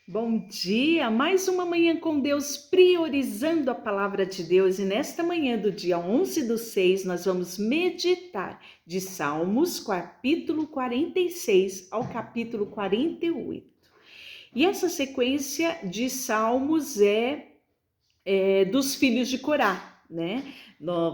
Bom dia, mais uma manhã com Deus, priorizando a palavra de Deus. E nesta manhã do dia 11/6, nós vamos meditar de Salmos, capítulo 46 ao capítulo 48. E essa sequência de Salmos é dos filhos de Corá, né?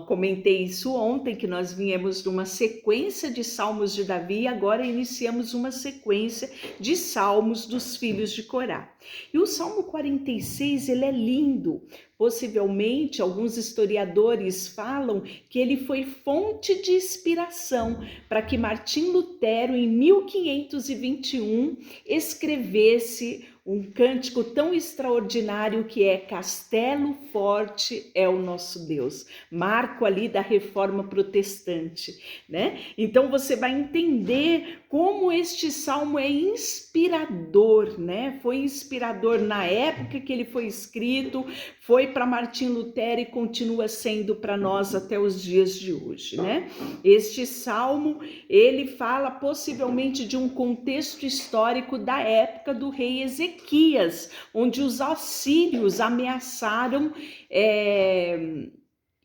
Comentei isso ontem, que nós viemos de uma sequência de Salmos de Davi e agora iniciamos uma sequência de Salmos dos filhos de Corá. E o Salmo 46, ele é lindo. Possivelmente, alguns historiadores falam que ele foi fonte de inspiração para que Martim Lutero, em 1521, escrevesse um cântico tão extraordinário que é Castelo Forte é o nosso Deus, marco ali da reforma protestante, né? Então você vai entender como este salmo é inspirador, né? Foi inspirador na época que ele foi escrito, foi para Martim Lutero e continua sendo para nós até os dias de hoje, né? Este salmo, ele fala possivelmente de um contexto histórico da época do rei Ezequias, onde os assírios ameaçaram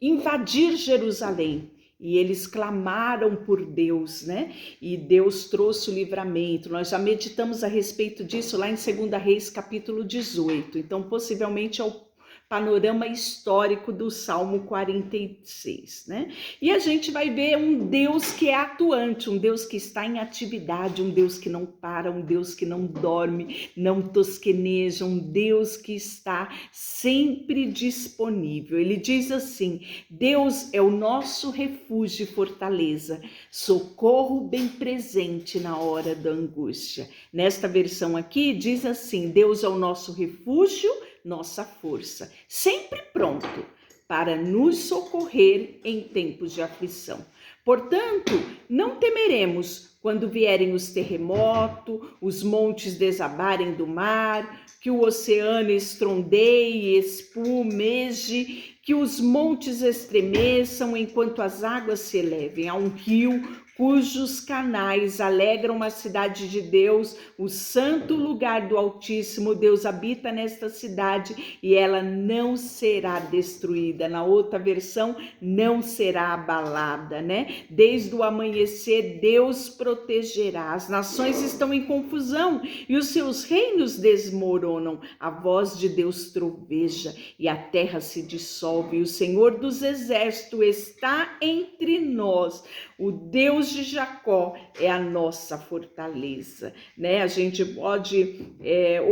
invadir Jerusalém. E eles clamaram por Deus, né? E Deus trouxe o livramento. Nós já meditamos a respeito disso lá em 2 Reis, capítulo 18. Então, possivelmente é o panorama histórico do Salmo 46, né? E a gente vai ver um Deus que é atuante, um Deus que está em atividade, um Deus que não para, um Deus que não dorme, não tosqueneja, um Deus que está sempre disponível. Ele diz assim: Deus é o nosso refúgio e fortaleza, socorro bem presente na hora da angústia. Nesta versão aqui diz assim: Deus é o nosso refúgio, nossa força, sempre pronto para nos socorrer em tempos de aflição. Portanto, não temeremos quando vierem os terremotos, os montes desabarem do mar, que o oceano estrondeie, espumeje, que os montes estremeçam enquanto as águas se elevem. Há um rio cujos canais alegram a cidade de Deus, o santo lugar do Altíssimo. Deus habita nesta cidade e ela não será destruída. Na outra versão, não será abalada, né? Desde o amanhecer, Deus protegerá. As nações estão em confusão e os seus reinos desmoronam. A voz de Deus troveja e a terra se dissolve. E o Senhor dos exércitos está entre nós. O Deus de Jacó é a nossa fortaleza, né? A gente pode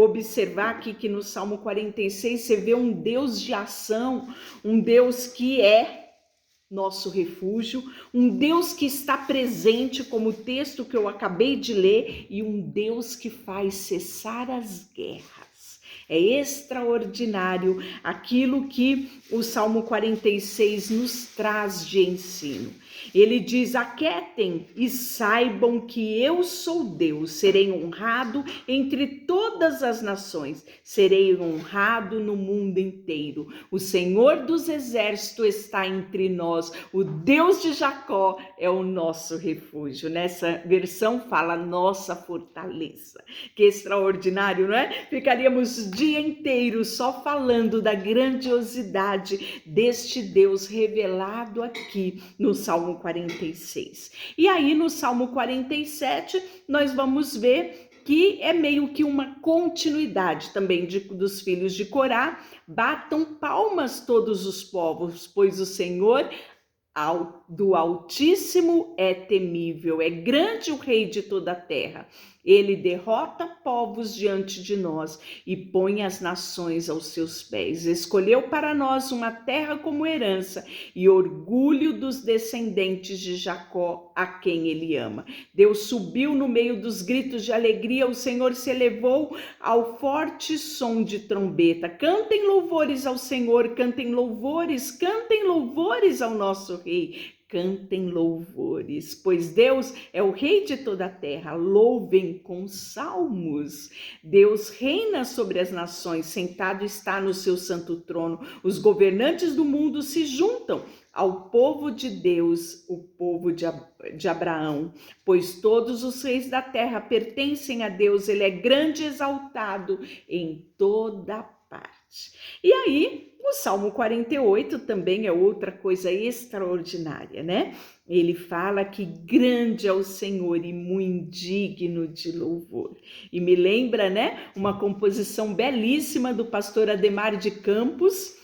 observar aqui que no Salmo 46 você vê um Deus de ação, um Deus que é nosso refúgio, um Deus que está presente, como o texto que eu acabei de ler, e um Deus que faz cessar as guerras. É extraordinário aquilo que o Salmo 46 nos traz de ensino. Ele diz: aquietem e saibam que eu sou Deus, serei honrado entre todas as nações, serei honrado no mundo inteiro. O Senhor dos exércitos está entre nós, o Deus de Jacó é o nosso refúgio. Nessa versão fala nossa fortaleza. Que extraordinário, não é? Ficaríamos o dia inteiro só falando da grandiosidade deste Deus revelado aqui no Salmo 46. E aí no Salmo 47 nós vamos ver que é meio que uma continuidade também dos filhos de Corá. Batam palmas todos os povos, pois o Senhor do Altíssimo é temível, é grande o Rei de toda a terra. Ele derrota povos diante de nós e põe as nações aos seus pés. Escolheu para nós uma terra como herança e orgulho dos descendentes de Jacó, a quem ele ama. Deus subiu no meio dos gritos de alegria, o Senhor se elevou ao forte som de trombeta. Cantem louvores ao Senhor, cantem louvores ao nosso Rei. cantem louvores, pois Deus é o Rei de toda a terra, louvem com salmos. Deus reina sobre as nações, sentado está no seu santo trono, os governantes do mundo se juntam ao povo de Deus, o povo de Abraão, pois todos os reis da terra pertencem a Deus, ele é grande e exaltado em toda parte. E aí, o Salmo 48 também é outra coisa extraordinária, né? Ele fala que grande é o Senhor e muito digno de louvor. E me lembra, né, uma composição belíssima do pastor Ademar de Campos,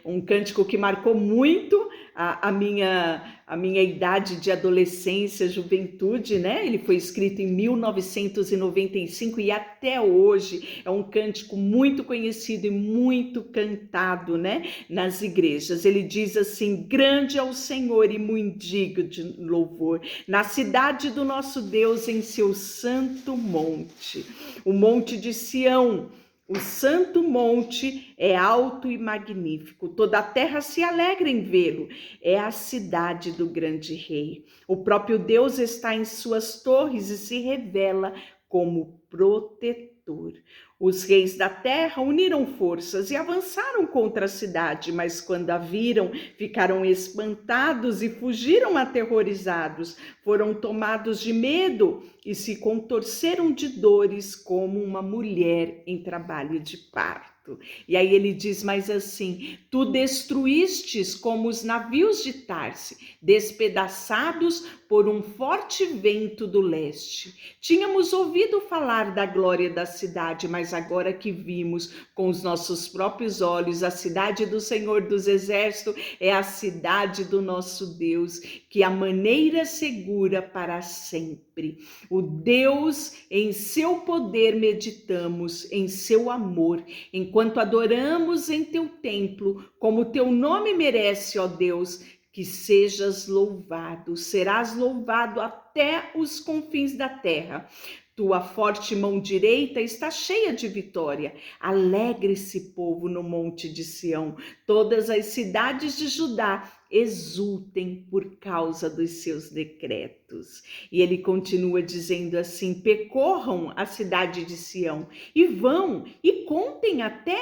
um cântico que marcou muito a minha idade de adolescência, juventude, né? Ele foi escrito em 1995 e até hoje é um cântico muito conhecido e muito cantado, né? Nas igrejas. Ele diz assim: grande é o Senhor e muito digno de louvor, na cidade do nosso Deus, em seu santo monte, o monte de Sião. O santo monte é alto e magnífico, toda a terra se alegra em vê-lo. É a cidade do grande rei. O próprio Deus está em suas torres e se revela como protetor. Os reis da terra uniram forças e avançaram contra a cidade, mas quando a viram, ficaram espantados e fugiram aterrorizados. Foram tomados de medo e se contorceram de dores como uma mulher em trabalho de parto. E aí ele diz mais assim: tu destruístes como os navios de Tarse, despedaçados por um forte vento do leste. Tínhamos ouvido falar da glória da cidade, mas agora que vimos com os nossos próprios olhos, a cidade do Senhor dos Exércitos é a cidade do nosso Deus, que a maneira segura para sempre. O Deus, em seu poder meditamos, em seu amor, enquanto adoramos em teu templo, como teu nome merece, ó Deus, que sejas louvado, serás louvado até os confins da terra. Tua forte mão direita está cheia de vitória. Alegre-se, povo, no monte de Sião. Todas as cidades de Judá exultem por causa dos seus decretos. E ele continua dizendo assim: percorram a cidade de Sião e vão e contem até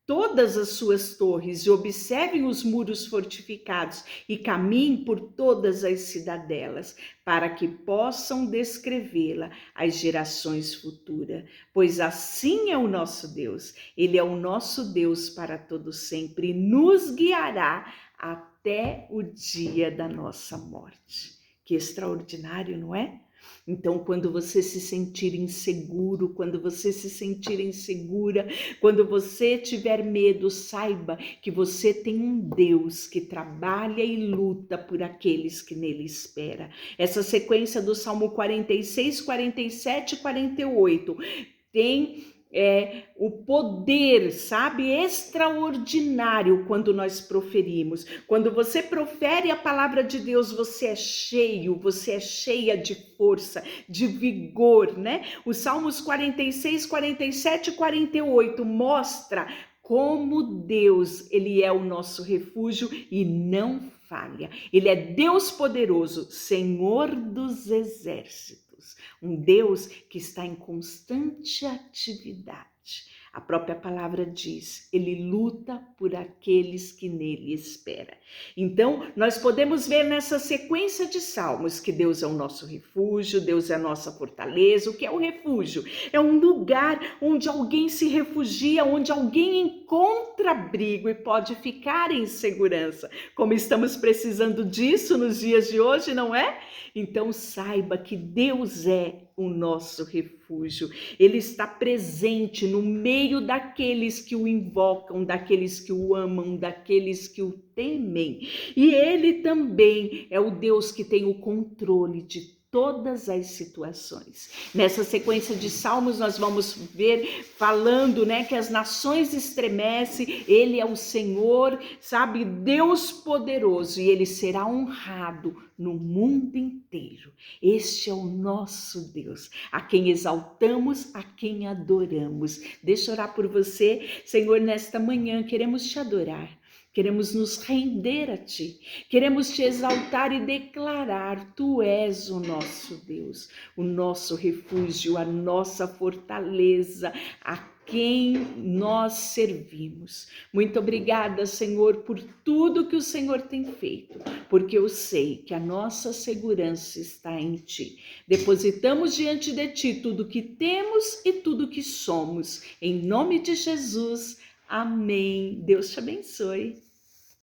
todas as suas torres e observem os muros fortificados e caminhem por todas as cidadelas, para que possam descrevê-la às gerações futuras. Pois assim é o nosso Deus, ele é o nosso Deus para todo sempre e nos guiará até o dia da nossa morte. Que extraordinário, não é? Então, quando você se sentir inseguro, quando você se sentir insegura, quando você tiver medo, saiba que você tem um Deus que trabalha e luta por aqueles que nele esperam. Essa sequência do Salmo 46, 47 e 48 tem o poder, sabe, extraordinário quando nós proferimos. Quando você profere a palavra de Deus, você é cheia de força, de vigor, né? Os Salmos 46, 47 e 48 mostra como Deus, ele é o nosso refúgio e não falha. Ele é Deus poderoso, Senhor dos exércitos. Um Deus que está em constante atividade. A própria palavra diz, ele luta por aqueles que nele esperam. Então, nós podemos ver nessa sequência de salmos que Deus é o nosso refúgio, Deus é a nossa fortaleza. O que é o refúgio? É um lugar onde alguém se refugia, onde alguém encontra abrigo e pode ficar em segurança. Como estamos precisando disso nos dias de hoje, não é? Então, saiba que Deus é o nosso refúgio. Ele está presente no meio daqueles que o invocam, daqueles que o amam, daqueles que o temem. E ele também é o Deus que tem o controle de todas as situações. Nessa sequência de salmos nós vamos ver falando, né, que as nações estremecem, ele é o Senhor, sabe, Deus poderoso, e ele será honrado no mundo inteiro. Este é o nosso Deus, a quem exaltamos, a quem adoramos. Deixa eu orar por você. Senhor, nesta manhã queremos te adorar. queremos nos render a Ti, queremos Te exaltar e declarar: Tu és o nosso Deus, o nosso refúgio, a nossa fortaleza, a quem nós servimos. Muito obrigada, Senhor, por tudo que o Senhor tem feito, porque eu sei que a nossa segurança está em Ti. Depositamos diante de Ti tudo que temos e tudo que somos. Em nome de Jesus, amém. Deus te abençoe.